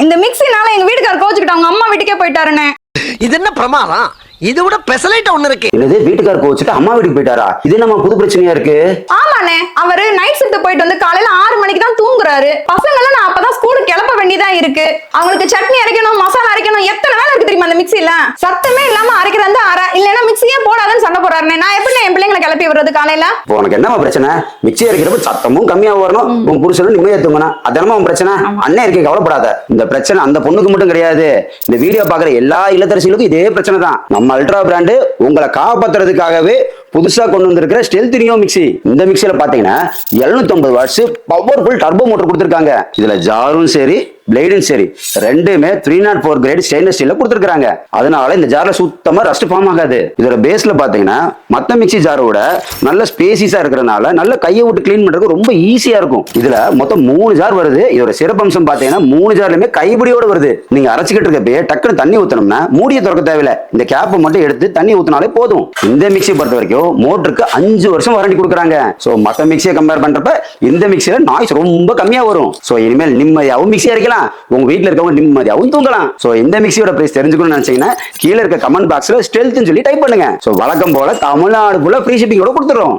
இந்த மிக்ஸினால எங்க வீட்டுக்காரர் கோச்சுக்கிட்டு அவங்க அம்மா வீட்டுக்கே போயிட்டாருண்ணே. இது என்ன பிரமாதம்? இதை விட பெசலைட் ஒண்ணு இருக்கு. என்னது வீட்டுக்கார கோச்சுட்டு அம்மா வீட்டுக்கு போயிட்டாரா? இது நம்ம புது பிரச்சனையா இருக்கு. ஆமாண்ணே, அவரு நைட் ஷிஃப்ட் போயிட்டு வந்து காலையில 6 மணிக்கு தான் தூங்குறாரு. பசங்கள நான் அப்பதான் ஸ்கூலுக்கு கிளப்ப வேண்டியதா இருக்கு. அவங்களுக்கு சட்னி அரைக்கணும், மசாலா அரைக்கணும், எத்தனை வேலை இருக்கு தெரியுமா அந்த மிக்ஸில? சத்தமே இல்லாம அரைக்கிறது அரை, இல்லன்னா மிக்ஸியே போடாதன்னு சண்டை போறாருண்ணே. நான் எப்படி என் பிள்ளைங்களை கிளப்பி விடுறது காலையில? இப்போ உனக்கு என்னமா பிரச்சனை? மிக்ஸி அரைக்கிறப்ப சத்தமும் கம்மியா வரணும், உன் புருஷனும் நிம்மதியா தூங்கணும். அதனமா உன் பிரச்சனை. அண்ணன் இருக்கே, கவலைப்படாத. இந்த பிரச்சனை அந்த பொண்ணுக்கு மட்டும் கிடையாது. இந்த வீடியோ பாக்குற எல்லா இல்லத்தரசிகளுக்கும் இதே பிரச்சனை தான். நம்ம அல்ட்ரா பிராண்டு உங்களை காப்பாத்துறதுக்காகவே புதுசா கொண்டு வந்திருக்கிற ஸ்டெல்த் நியோ மிக்ஸி. இந்த மிக்ஸில பாத்தீங்கன்னா 750 வாட்ஸ் பவர்ஃபுல் டர்போ மோட்டர் கொடுத்திருக்காங்க. இதுல ஜாரும் சரி பிளேடும் சரி ரெண்டுமே 304 கிரேட் ஸ்டெயின்லெஸ் ஸ்டீல்ல கொடுத்திருக்காங்க. அதனால இந்த ஜார்ல சுத்தமா ரஸ்ட் ஃபார்ம் ஆகாது. இதோட பேஸ்ல பாத்தீங்கன்னா மத்த மிக்ஸி ஜாரோட நல்ல ஸ்பேசிஸா இருக்கிறதுனால நல்ல கையை விட்டு கிளீன் பண்றதுக்கு ரொம்ப ஈஸியா இருக்கும். இதுல மொத்தம் 3 ஜார் வருது. இதோட சிறப்பம்சம் பாத்தீங்கன்னா 3 ஜார்லயுமே கைப்பிடியோட வருது. நீங்க அரைச்சிக்கிட்டு இருக்கப்பே டக்குன்னு தண்ணி ஊத்தணும்னா மூடியை திறக்க தேவையில்லை, இந்த கேப்பை மட்டும் எடுத்து தண்ணி ஊத்தினாலே போதும். இந்த மிக்ஸியை பொறுத்த வரைக்கும் மோட்டருக்கு 5 வருஷம் வாரண்டி கொடுக்குறாங்க. சோ மத்த மிக்ஸியை கம்பேர் பண்றப்ப இந்த மிக்ஸில நாய்ஸ் ரொம்ப கம்மியா வரும். சோ இனிமேல் நிம்மதியாவும் மிக்ஸி அரைக்கலாம், உங்க வீட்ல இருக்கவங்க நிம்மதியாவும் தூங்கலாம். சோ இந்த மிக்ஸியோட பிரைஸ் தெரிஞ்சுக்கணும்னு நினைச்சீங்கன்னா கீழே இருக்க கமெண்ட் பாக்ஸ்ல ஸ்டெல்த்னு சொல்லி டைப் பண்ணுங்க. சோ வழக்கம் போல தமிழ்நாடு ஃபுல்லா ஃப்ரீ ஷிப்பிங்கோட கொடுத்துறோம்.